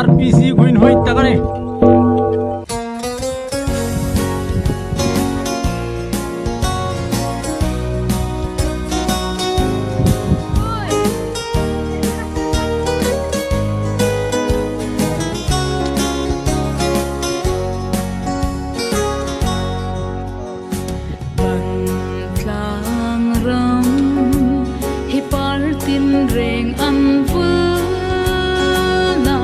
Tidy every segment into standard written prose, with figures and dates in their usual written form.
RPC Queen Hoy tagane reng an na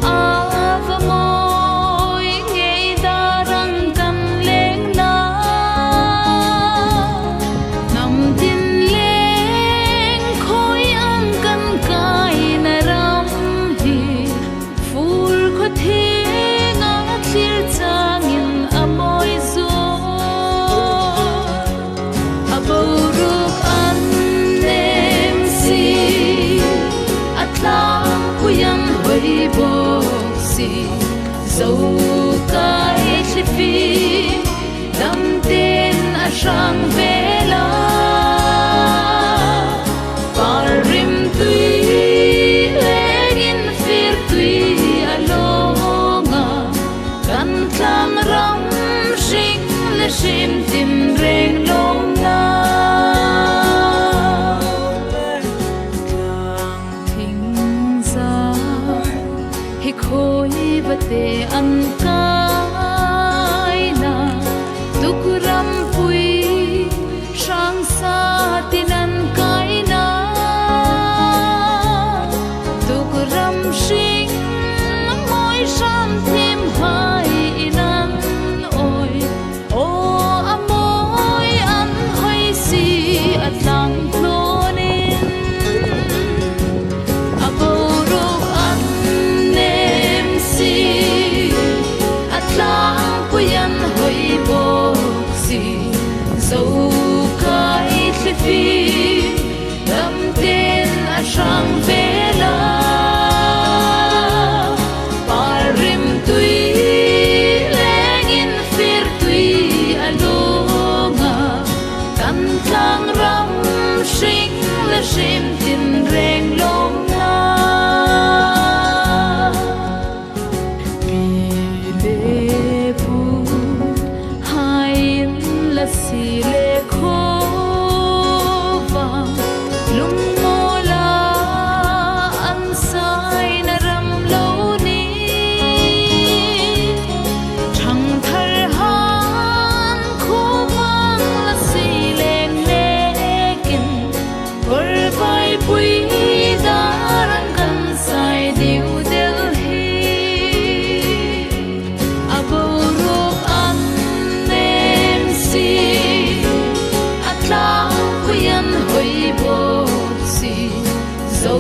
ava moi ngei darang kan leng na nam tin leng khoi ang kan kai na ram hi ful kho the nga thlir chang in amoi zo aboruk an Kuyan hoi boxi zo kai chlifi dam ten ashang vela par rim tui legin fir tui alonga kan tlang ram shing le shim tin reng long na khoi bate an kai na tukram pui sang sa tinan kai na tukram shing moi sham thêm hai inan oi o amoi an hoi si atlang klonin aborok an Kuyan hoi boxi zo kai thlifi dam ten ashang vela par rim tui legin fir tui alonga kan tlang ram shing le shim tin reng long na si le khova lung mola an sai na ram lo ni thang thar han khowang la si leng lekin por vai pui daran kan sai diu del hi aborok an Kuyan hoi boxi zo